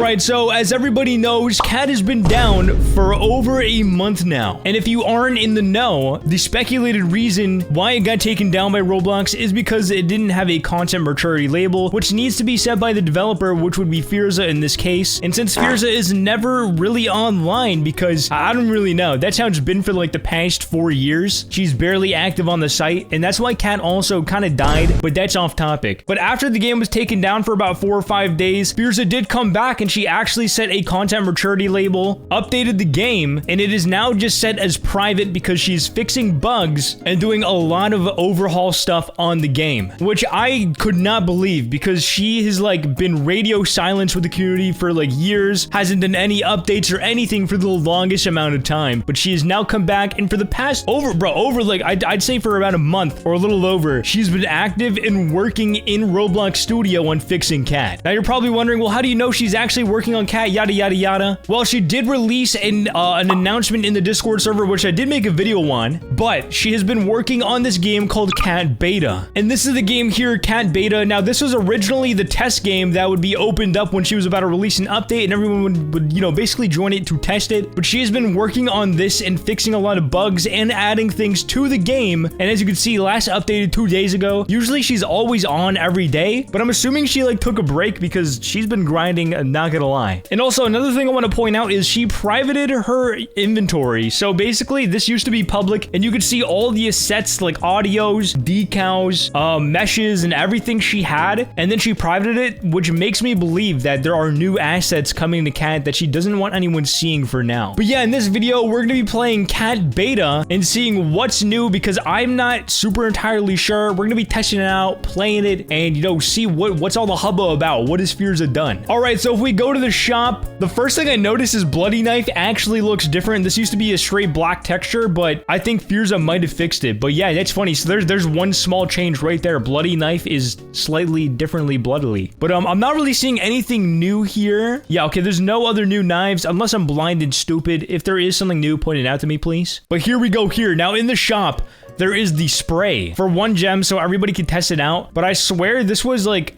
Alright, so as everybody knows, Cat has been down for over a month now. And if you aren't in the know, the speculated reason why it got taken down by Roblox is because it didn't have a content maturity label, which needs to be set by the developer, which would be Fierzaa in this case. And since Fierzaa is never really online because I don't really know, that's how it's been for like the past 4 years. She's barely active on the site, and that's why Cat also kind of died, but that's off topic. But after the game was taken down for about 4 or 5 days, Fierzaa did come back and she actually set a content maturity label, updated the game, and it is now just set as private because she's fixing bugs and doing a lot of overhaul stuff on the game, which I could not believe because she has like been radio silence with the community for like years, hasn't done any updates or anything for the longest amount of time, but she has now come back, and for the past over like I'd say for about a month or a little over, she's been active and working in Roblox Studio on fixing Cat. Now you're probably wondering, well, how do you know she's actually working on Cat, yada yada yada? Well, she did release an announcement in the Discord server, which I did make a video on, but she has been working on this game called Cat Beta. And this is the game here, Cat Beta. Now this was originally the test game that would be opened up when she was about to release an update and everyone would you know, basically join it to test it. But she has been working on this and fixing a lot of bugs and adding things to the game. And as you can see, last updated 2 days ago. Usually she's always on every day, but I'm assuming she like took a break because she's been grinding, not gonna lie. And also another thing I want to point out is she privated her inventory. So basically this used to be public and you could see all the assets like audios, decals, meshes, and everything she had, and then she privated it, which makes me believe that there are new assets coming to Cat that she doesn't want anyone seeing for now. But yeah, in this video we're gonna be playing Cat Beta and seeing what's new because I'm not super entirely sure. We're gonna be testing it out, playing it, and you know, see what's all the hubbub about. What has Fierzaa done? All right, so if we go to the shop, the first thing I notice is Bloody Knife actually looks different. This used to be a straight black texture, but I think Fierzaa might have fixed it. But yeah, that's funny. So there's one small change right there. Bloody Knife is slightly differently bloodily. But I'm not really seeing anything new here. Yeah, okay, there's no other new knives unless I'm blind and stupid. If there is something new, point it out to me, please. But here we go here. Now in the shop, there is the spray for 1 gem so everybody can test it out. But I swear this was like,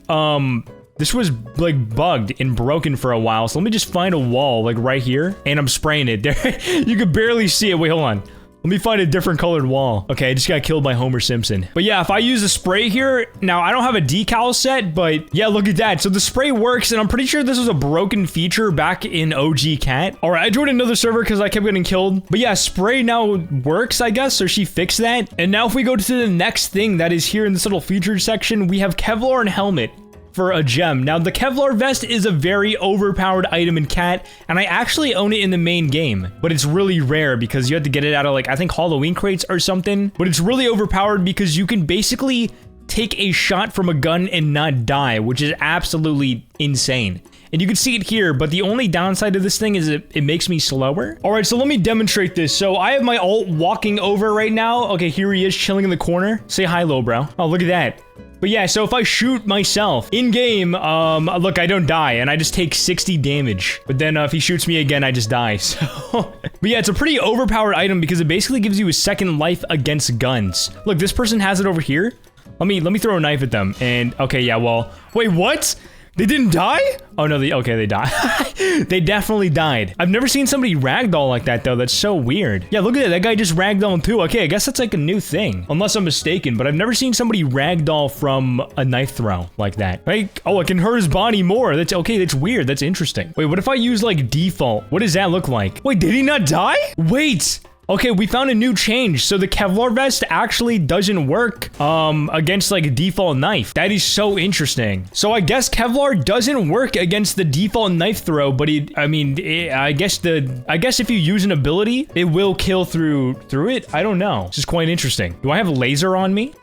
this was like bugged and broken for a while. So let me just find a wall like right here and I'm spraying it there. You could barely see it. Wait, hold on. Let me find a different colored wall. Okay, I just got killed by Homer Simpson. But yeah, if I use the spray here, now I don't have a decal set, but yeah, look at that. So the spray works, and I'm pretty sure this was a broken feature back in OG Cat. All right, I joined another server because I kept getting killed. But yeah, spray now works, I guess, so she fixed that. And now if we go to the next thing that is here in this little featured section, we have Kevlar and helmet for a gem. Now the Kevlar vest is a very overpowered item in Cat, and I actually own it in the main game, but it's really rare because you have to get it out of like, I think Halloween crates or something, but it's really overpowered because you can basically take a shot from a gun and not die, which is absolutely insane. And you can see it here, but the only downside of this thing is it makes me slower. All right, so let me demonstrate this. So I have my ult walking over right now. Okay, here he is chilling in the corner. Say hi, little bro. Oh, look at that. But yeah, so if I shoot myself in game, look, I don't die and I just take 60 damage. But then if he shoots me again, I just die. So, but yeah, it's a pretty overpowered item because it basically gives you a second life against guns. Look, this person has it over here. Let me throw a knife at them. And okay, yeah, well, wait, what? They didn't die? Oh no, okay, they died. They definitely died. I've never seen somebody ragdoll like that though. That's so weird. Yeah, look at that. That guy just ragdolled too. Okay, I guess that's like a new thing. Unless I'm mistaken, but I've never seen somebody ragdoll from a knife throw like that. Like, oh, it can hurt his body more. That's okay, that's weird. That's interesting. Wait, what if I use like default? What does that look like? Wait, did he not die? Wait. Okay, we found a new change. So the Kevlar vest actually doesn't work against like a default knife. That is so interesting. So I guess Kevlar doesn't work against the default knife throw, but I guess if you use an ability, it will kill through it. I don't know. This is quite interesting. Do I have a laser on me?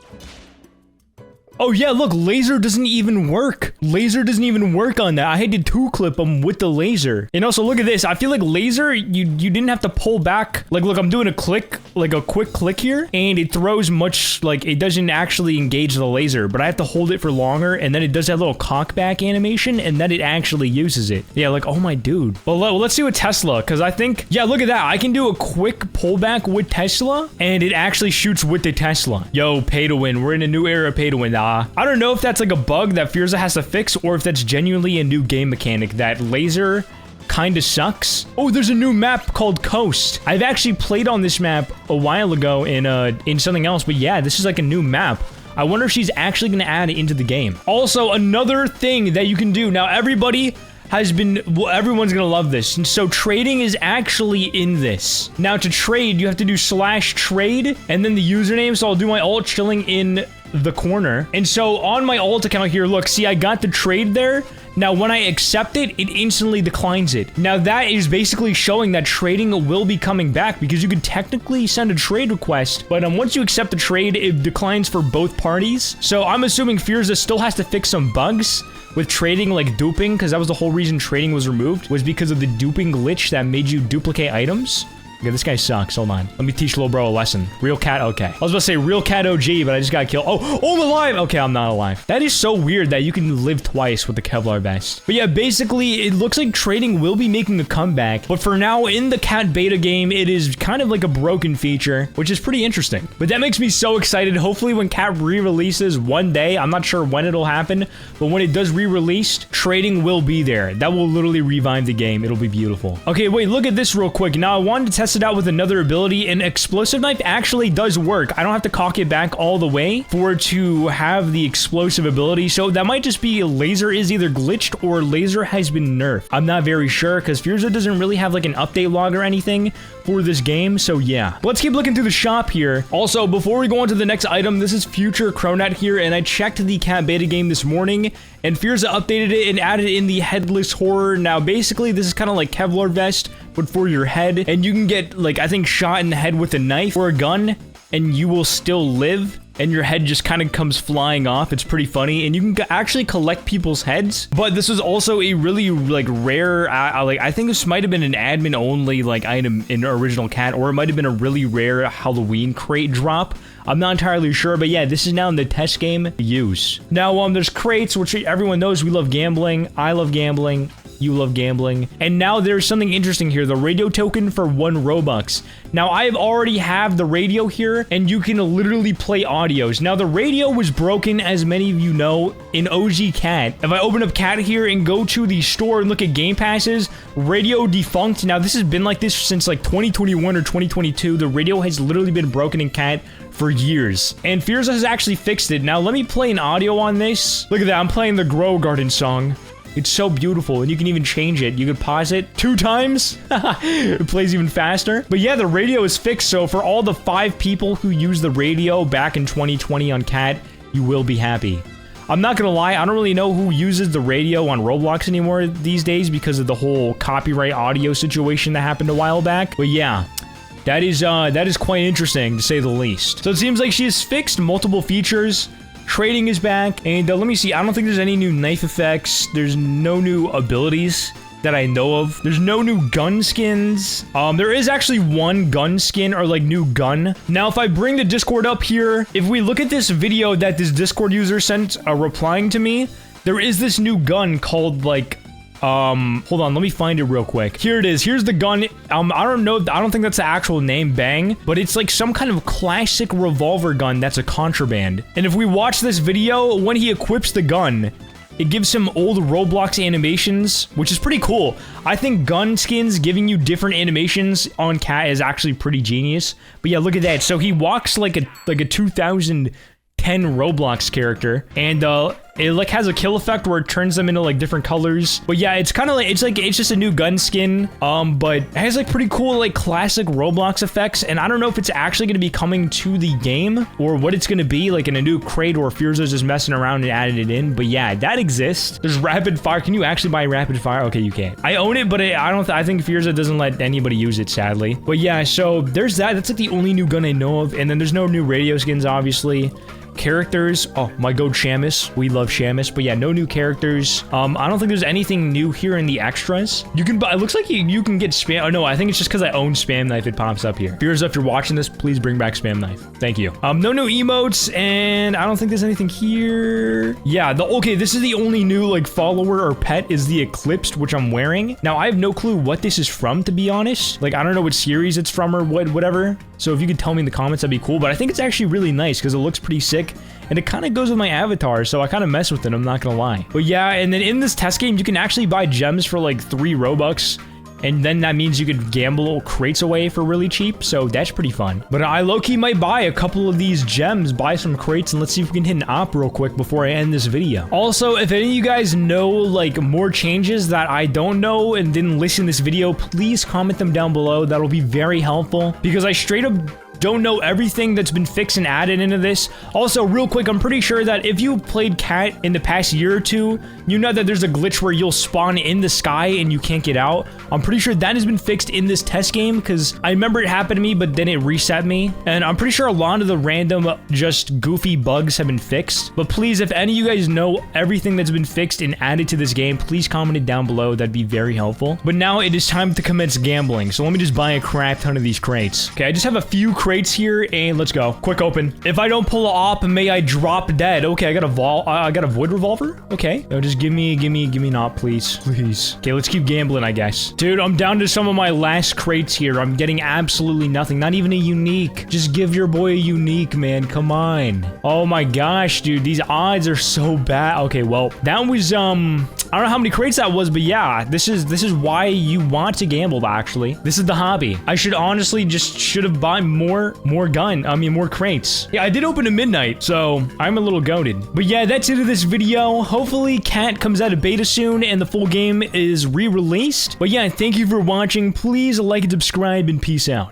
Oh yeah, look, laser doesn't even work. Laser doesn't even work on that. I had to 2-clip him with the laser. And also, look at this. I feel like laser, you didn't have to pull back. Like, look, I'm doing a click, like a quick click here, and it throws much, like, it doesn't actually engage the laser, but I have to hold it for longer, and then it does that little cockback animation, and then it actually uses it. Yeah, like, oh my dude. Well, let's see with Tesla, because I think, yeah, look at that. I can do a quick pullback with Tesla, and it actually shoots with the Tesla. Yo, pay to win. We're in a new era of pay to win now. I don't know if that's like a bug that Fierzaa has to fix or if that's genuinely a new game mechanic that laser kind of sucks. Oh, there's a new map called Coast. I've actually played on this map a while ago in something else, but yeah, this is like a new map. I wonder if she's actually going to add it into the game. Also, another thing that you can do. Now, everybody has been... Well, everyone's going to love this. And so, trading is actually in this. Now, to trade, you have to do /trade and then the username. So, I'll do my alt chilling in the corner. And so, on my alt account here, look, see, I got the trade there. Now, when I accept it, it instantly declines it. Now, that is basically showing that trading will be coming back because you could technically send a trade request, but once you accept the trade, it declines for both parties. So I'm assuming Fierzaa still has to fix some bugs with trading, like duping, because that was the whole reason trading was removed, was because of the duping glitch that made you duplicate items. Okay, this guy sucks. Hold on. Let me teach little bro a lesson. Real cat, okay. I was about to say real cat OG, but I just got killed. Oh, I'm alive! Okay, I'm not alive. That is so weird that you can live twice with the Kevlar vest. But yeah, basically, it looks like trading will be making a comeback. But for now, in the cat beta game, it is kind of like a broken feature, which is pretty interesting. But that makes me so excited. Hopefully, when cat re-releases one day, I'm not sure when it'll happen, but when it does re-release, trading will be there. That will literally revive the game. It'll be beautiful. Okay, wait, look at this real quick. Now, I wanted to test it out with another ability, and explosive knife actually does work. I don't have to cock it back all the way for it to have the explosive ability, so that might just be laser is either glitched or laser has been nerfed. I'm not very sure because Fierzaa doesn't really have like an update log or anything for this game, so yeah. But let's keep looking through the shop here. Also, before we go on to the next item, this is future Chronat here, and I checked the cat beta game this morning, and Fierzaa updated it and added in the headless horror. Now, basically, this is kind of like Kevlar vest, but for your head, and you can get, like, I think shot in the head with a knife or a gun, and you will still live, and your head just kind of comes flying off. It's pretty funny, and you can actually collect people's heads, but this was also a really, like, rare, like, I think this might have been an admin-only, like, item in original cat, or it might have been a really rare Halloween crate drop. I'm not entirely sure, but yeah, this is now in the test game use. Now, there's crates, which everyone knows we love gambling. I love gambling. You love gambling. And now there's something interesting here, the radio token for 1 Robux. Now, I already have the radio here, and you can literally play audios. Now, the radio was broken, as many of you know, in OG Cat. If I open up Cat here and go to the store and look at game passes, radio defunct. Now, this has been like this since like 2021 or 2022. The radio has literally been broken in Cat for years. And Fierzaa has actually fixed it. Now, let me play an audio on this. Look at that, I'm playing the Grow Garden song. It's so beautiful, and you can even change it. You can pause it 2 times. It plays even faster. But yeah, the radio is fixed, so for all the 5 people who used the radio back in 2020 on Cat, you will be happy. I'm not gonna lie, I don't really know who uses the radio on Roblox anymore these days because of the whole copyright audio situation that happened a while back. But yeah, that is quite interesting, to say the least. So it seems like she has fixed multiple features. Trading is back, and let me see, I don't think there's any new knife effects. There's no new abilities that I know of. There's no new gun skins. There is actually 1 gun skin, or like new gun. Now, if I bring the Discord up here, if we look at this video that this Discord user sent replying to me, there is this new gun called like, hold on, let me find it real quick. Here it is. Here's the gun. I don't know. I don't think that's the actual name, Bang, but it's like some kind of classic revolver gun that's a contraband. And if we watch this video, when he equips the gun, it gives him old Roblox animations, which is pretty cool. I think gun skins giving you different animations on Cat is actually pretty genius. But yeah, look at that. So he walks like a 2010 Roblox character, and it like has a kill effect where it turns them into like different colors. But yeah, it's kind of like it's just a new gun skin, but it has like pretty cool like classic Roblox effects, and I don't know if it's actually going to be coming to the game or what it's going to be, like in a new crate, or Fierzaa's just messing around and added it in. But yeah, that exists. There's rapid fire. Can you actually buy rapid fire? Okay, you can't. I own it, but I think Fierzaa doesn't let anybody use it, sadly. But yeah, so there's that. That's like the only new gun I know of, and then there's no new radio skins, obviously. Characters, oh my god, Shamus, we love Shamus. But yeah, no new characters. I don't think there's anything new here in the extras. You can buy, it looks like you can get spam. Oh no, I think it's just because I own spam knife, it pops up here. Fierzaa, if you're watching this, please bring back spam knife, thank you. No new emotes, and I don't think there's anything here. Yeah, okay, this is the only new like follower or pet is the Eclipsed, which I'm wearing. Now I have no clue what this is from, to be honest. Like, I don't know what series it's from or whatever. So if you could tell me in the comments, that'd be cool. But I think it's actually really nice because it looks pretty sick. And it kind of goes with my avatar, so I kind of mess with it, I'm not gonna lie. But yeah, and then in this test game, you can actually buy gems for like 3 Robux. And then that means you could gamble crates away for really cheap, so that's pretty fun. But I low-key might buy a couple of these gems, buy some crates, and let's see if we can hit an op real quick before I end this video. Also, if any of you guys know, like, more changes that I don't know and didn't listen to this video, please comment them down below. That'll be very helpful, because I straight up don't know everything that's been fixed and added into this. Also, real quick, I'm pretty sure that if you played Cat in the past year or two, you know that there's a glitch where you'll spawn in the sky and you can't get out. I'm pretty sure that has been fixed in this test game, because I remember it happened to me, but then it reset me. And I'm pretty sure a lot of the random, just goofy bugs have been fixed. But please, if any of you guys know everything that's been fixed and added to this game, please comment it down below. That'd be very helpful. But now it is time to commence gambling. So let me just buy a crap ton of these crates. Okay, I just have a few crates here, and let's go. Quick open. If I don't pull it off, may I drop dead? Okay, I got a void revolver. Okay, no, just give me an op, please. Okay, let's keep gambling, I guess. Dude, I'm down to some of my last crates here. I'm getting absolutely nothing. Not even a unique. Just give your boy a unique, man. Come on. Oh my gosh, dude, these odds are so bad. Okay, well, that was I don't know how many crates that was, but yeah, this is why you want to gamble. Actually, this is the hobby. I should honestly should have bought more crates. Yeah, I did open at midnight, so I'm a little goated. But yeah, that's it of this video. Hopefully Cat comes out of beta soon and the full game is re-released. But yeah, thank you for watching. Please like and subscribe, and peace out.